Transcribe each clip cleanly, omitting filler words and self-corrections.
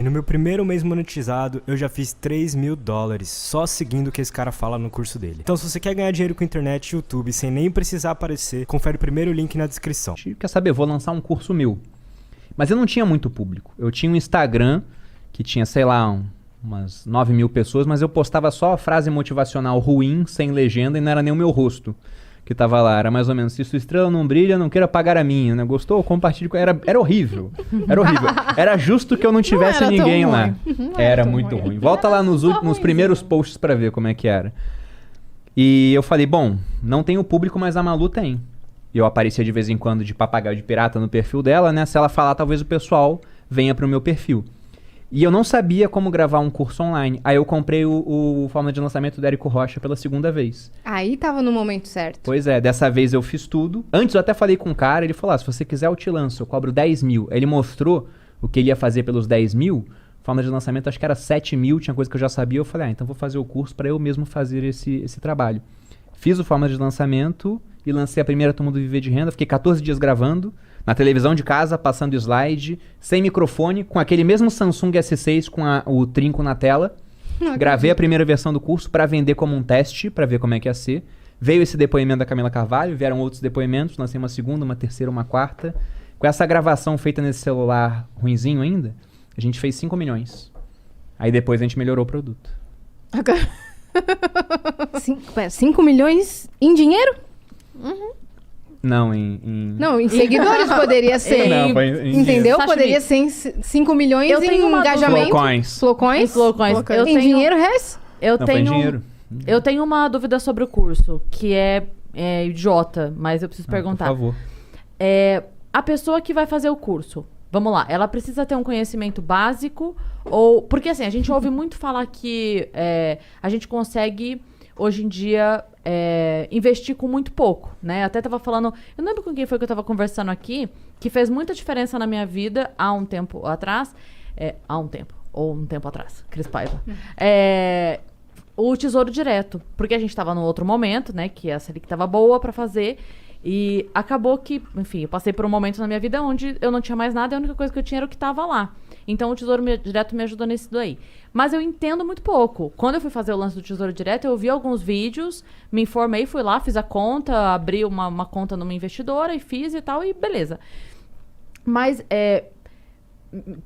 E no meu primeiro mês monetizado, eu já fiz $3.000 só seguindo o que esse cara fala no curso dele. Então, se você quer ganhar dinheiro com internet e YouTube sem nem precisar aparecer, confere o primeiro link na descrição. Quer saber, vou lançar um curso meu. Mas eu não tinha muito público. Eu tinha um Instagram que tinha, sei lá, umas 9.000 pessoas, mas eu postava só a frase motivacional ruim, sem legenda, e não era nem o meu rosto que tava lá. Era mais ou menos, se sua estrela não brilha, não queira apagar a minha, né? Gostou? Compartilhe com... Era horrível. Era horrível. Era justo que eu não tivesse ninguém lá. Era muito ruim. Volta lá nos primeiros posts pra ver como é que era. E eu falei, bom, não tem o público, mas a Malu tem. E eu aparecia de vez em quando de papagaio de pirata no perfil dela, né? Se ela falar, talvez o pessoal venha pro meu perfil. E eu não sabia como gravar um curso online. Aí eu comprei o Fórmula de Lançamento do Érico Rocha pela segunda vez. Aí tava no momento certo. Pois é, dessa vez eu fiz tudo. Antes eu até falei com um cara, ele falou, se você quiser eu te lanço, eu cobro 10 mil. Aí ele mostrou o que ele ia fazer pelos 10 mil. Fórmula de lançamento acho que era 7 mil, tinha coisa que eu já sabia. Eu falei, então vou fazer o curso para eu mesmo fazer esse trabalho. Fiz o Fórmula de Lançamento e lancei a primeira turma do Viver de Renda. Fiquei 14 dias gravando. Na televisão de casa, passando slide, sem microfone, com aquele mesmo Samsung S6 com o trinco na tela. Gravei a primeira versão do curso para vender como um teste, para ver como é que ia ser. Veio esse depoimento da Camila Carvalho, vieram outros depoimentos, lancei uma segunda, uma terceira, uma quarta. Com essa gravação feita nesse celular ruinzinho ainda, a gente fez 5 milhões. Aí depois a gente melhorou o produto. Agora... 5 milhões em dinheiro? Não, Não, em seguidores poderia ser. Não, foi Entendeu? Sashimi. Poderia ser 5 milhões Eu em tenho uma engajamento. Flowcoins. Flowcoins? Flowcoins. Eu Em tenho, dinheiro, Rez? eu Não, foi em tenho, dinheiro. eu tenho uma dúvida sobre o curso, que é idiota, mas eu preciso perguntar. Por favor. A pessoa que vai fazer o curso, vamos lá, ela precisa ter um conhecimento básico ou... Porque assim, a gente ouve muito falar que a gente consegue, hoje em dia, investir com muito pouco, né? Até tava falando... Eu não lembro com quem foi que eu tava conversando aqui, que fez muita diferença na minha vida há um tempo atrás. Há um tempo. Ou um tempo atrás. Cris Paiva. O Tesouro Direto. Porque a gente tava num outro momento, né? Que essa ali que tava boa pra fazer... E acabou que, enfim, eu passei por um momento na minha vida onde eu não tinha mais nada e a única coisa que eu tinha era o que estava lá. Então o Tesouro Direto me ajudou nisso daí. Mas eu entendo muito pouco. Quando eu fui fazer o lance do Tesouro Direto, eu vi alguns vídeos, me informei, fui lá, fiz a conta, abri uma conta numa investidora e fiz e tal, e beleza. Mas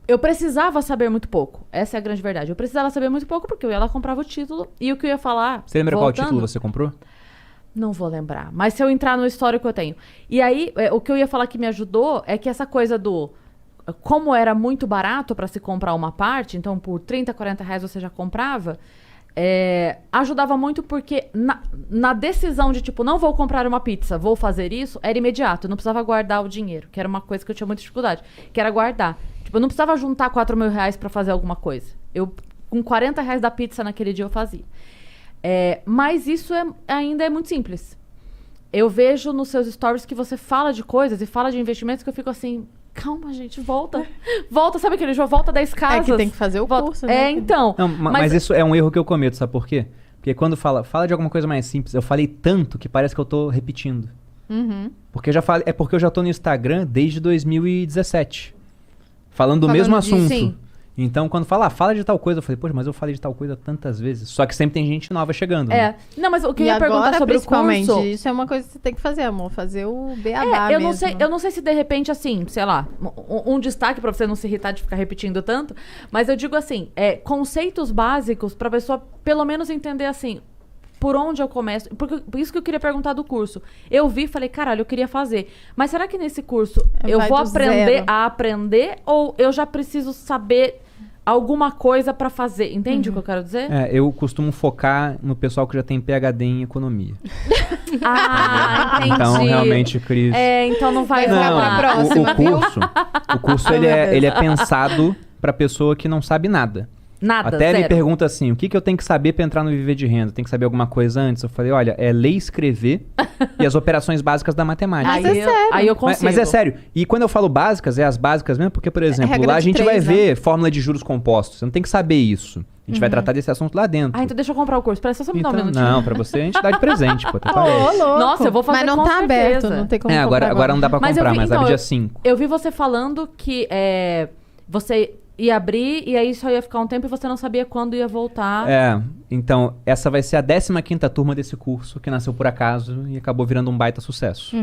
eu precisava saber muito pouco. Essa é a grande verdade. Eu precisava saber muito pouco porque eu ia lá, comprava o título e o que eu ia falar... Você lembra qual título você comprou? Não vou lembrar. Mas se eu entrar no histórico, eu tenho. E aí, o que eu ia falar que me ajudou é que essa coisa do... Como era muito barato para se comprar uma parte, então por 30, 40 reais você já comprava, ajudava muito porque na decisão de, tipo, não vou comprar uma pizza, vou fazer isso, era imediato. Eu não precisava guardar o dinheiro, que era uma coisa que eu tinha muita dificuldade, que era guardar. Tipo, eu não precisava juntar 4 mil reais para fazer alguma coisa. Com 40 reais da pizza naquele dia eu fazia. Mas isso ainda é muito simples. Eu vejo nos seus stories que você fala de coisas e fala de investimentos que eu fico assim, calma, gente, volta. Volta, sabe aquele jogo? Volta 10 casas. É que tem que fazer o curso, né? Então. Não, mas isso é um erro que eu cometo, sabe por quê? Porque quando fala de alguma coisa mais simples, eu falei tanto que parece que eu tô repetindo. Porque porque eu já tô no Instagram desde 2017. Falando do mesmo assunto. Sim. Então, quando fala de tal coisa, eu falei, poxa, mas eu falei de tal coisa tantas vezes. Só que sempre tem gente nova chegando. Né? Não, mas o que eu E ia perguntar agora, sobre o principalmente, curso... isso é uma coisa que você tem que fazer, amor. Fazer o beabá eu mesmo. não sei se de repente, assim, sei lá, um destaque pra você não se irritar de ficar repetindo tanto, mas eu digo assim, conceitos básicos pra pessoa pelo menos entender assim, por onde eu começo. Por isso que eu queria perguntar do curso. Eu vi e falei, caralho, eu queria fazer. Mas será que nesse curso eu vou aprender a aprender ou eu já preciso saber alguma coisa pra fazer? Entende o que eu quero dizer? Eu costumo focar no pessoal que já tem PhD em economia. Entendi. Então, realmente, Cris... então não vai Não, rolar. pra próxima, viu? O curso ele é pensado pra pessoa que não sabe nada. Nada, Até me zero. pergunta assim, o que eu tenho que saber pra entrar no Viver de Renda? Tem que saber alguma coisa antes? Eu falei, olha, ler e escrever e as operações básicas da matemática. Aí eu consigo. Mas é sério. E quando eu falo básicas, as básicas mesmo, porque, por exemplo, regra lá a de gente 3, vai né? ver fórmula de juros compostos. Você não tem que saber isso. A gente vai tratar desse assunto lá dentro. Então deixa eu comprar o curso. Presta só me dar um Então, minutinho. não, pra você a gente dá de presente, pô. Até parece. Ô, louco. Nossa, eu vou fazer Mas não com tá certeza. aberto, não tem como comprar agora não dá pra Mas eu comprar, vi- mas então, abre dia eu- 5. Eu vi você falando que você ia abrir e aí só ia ficar um tempo e você não sabia quando ia voltar. Então, essa vai ser a 15ª turma desse curso, que nasceu por acaso e acabou virando um baita sucesso.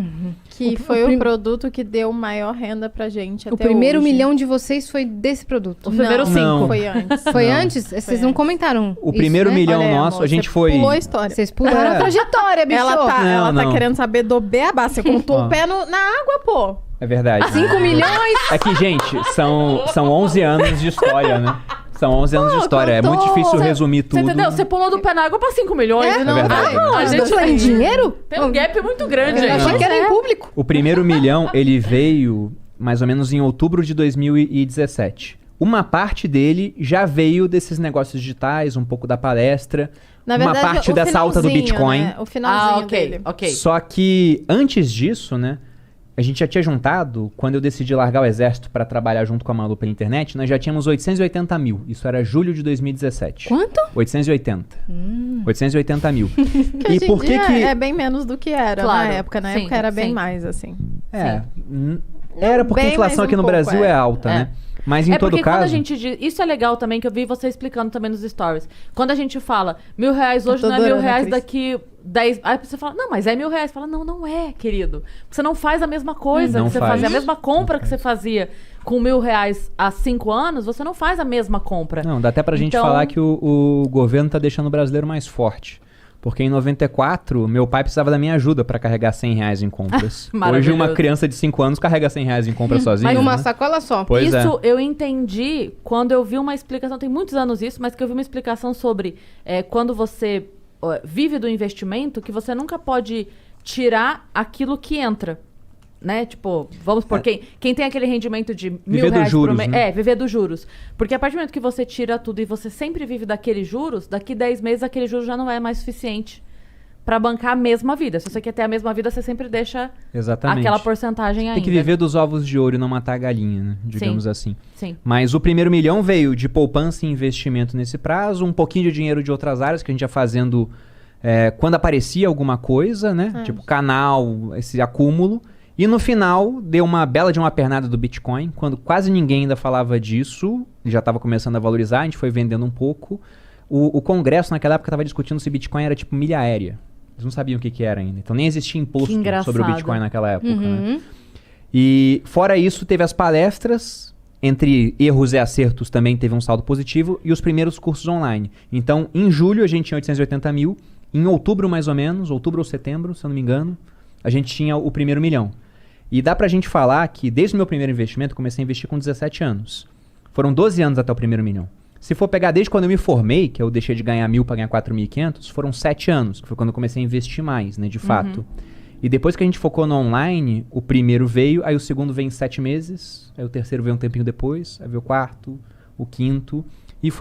Que foi o produto que deu maior renda pra gente até O primeiro hoje. milhão de vocês foi desse produto. Os primeiros Não. 5. Foi antes. Foi antes? Vocês não comentaram O isso, primeiro né? milhão Olha aí, nosso, amor, a gente você foi... pulou a história. Vocês pularam a trajetória, bicho. Ela tá Não. querendo saber do beabá. Você contou Ó. o pé na água, pô. É verdade. 5 milhões? É que, gente, são 11 anos de história, né? São 11 anos de história. É muito difícil resumir tudo. Você entendeu? Você pulou do pé na água pra 5 milhões. É, não, verdade. não, a gente Em dinheiro? tem um gap muito grande Eu aí. achei que era em público. O primeiro milhão, ele veio mais ou menos em outubro de 2017. Uma parte dele já veio desses negócios digitais, um pouco da palestra. Na uma verdade, parte o dessa alta do finalzinho, Bitcoin. né? O finalzinho ok, dele. ok. Só que antes disso, né? A gente já tinha juntado, quando eu decidi largar o exército para trabalhar junto com a Malu pela internet, nós já tínhamos 880 mil. Isso era julho de 2017. Quanto? 880. 880 mil. Que E hoje em por que dia que... é bem menos do que era Claro, na época. Na sim, época era bem sim. mais, assim. Era porque a Bem inflação mais um aqui no pouco, Brasil é alta, É. né? Mas em É todo porque quando a caso... gente diz... Isso é legal também, que eu vi você explicando também nos stories. Quando a gente fala R$1.000 hoje tô não é R$1.000 adorando, Cris. daqui 10... Aí você fala, não, mas é R$1.000. Fala, não é, querido. Você não faz a mesma coisa Não que você faz. fazia. A mesma compra que você fazia com R$1.000 há 5 anos, você não faz a mesma compra. Não, dá até pra gente Então- falar que o governo tá deixando o brasileiro mais forte. Porque em 94, meu pai precisava da minha ajuda pra carregar R$100 em compras. Hoje Maravilhoso. uma criança de 5 anos carrega R$100 em compras sozinha. Mas numa né? sacola só. Pois Isso é. eu entendi quando eu vi uma explicação, tem muitos anos isso, mas que eu vi uma explicação sobre quando você vive do investimento, que você nunca pode tirar aquilo que entra. Né? Tipo, vamos por quem tem aquele rendimento de Viver R$1.000 dos juros, por mês. né? Viver dos juros. Porque a partir do momento que você tira tudo e você sempre vive daqueles juros, daqui 10 meses aquele juros já não é mais suficiente pra bancar a mesma vida. Se você quer ter a mesma vida, você sempre deixa Exatamente. aquela porcentagem ainda. Tem que viver dos ovos de ouro e não matar a galinha, né? Digamos assim. Sim. Mas o primeiro milhão veio de poupança e investimento nesse prazo, um pouquinho de dinheiro de outras áreas que a gente ia fazendo quando aparecia alguma coisa, né? Tipo canal, esse acúmulo. E no final, deu uma bela de uma pernada do Bitcoin, quando quase ninguém ainda falava disso, já estava começando a valorizar, a gente foi vendendo um pouco. O Congresso naquela época estava discutindo se Bitcoin era tipo milha aérea. Eles não sabiam o que era ainda. Então nem existia imposto Que engraçado. sobre o Bitcoin naquela época, né? E fora isso, teve as palestras, entre erros e acertos também teve um saldo positivo, e os primeiros cursos online. Então, em julho a gente tinha 880 mil, em outubro mais ou menos, outubro ou setembro, se eu não me engano, a gente tinha o primeiro milhão. E dá pra gente falar que desde o meu primeiro investimento, eu comecei a investir com 17 anos. Foram 12 anos até o primeiro milhão. Se for pegar desde quando eu me formei, que eu deixei de ganhar 1.000 para ganhar 4.500, foram 7 anos, que foi quando eu comecei a investir mais, né, de fato. E depois que a gente focou no online, o primeiro veio, aí o segundo veio em 7 meses, aí o terceiro veio um tempinho depois, aí veio o quarto, o quinto, e foi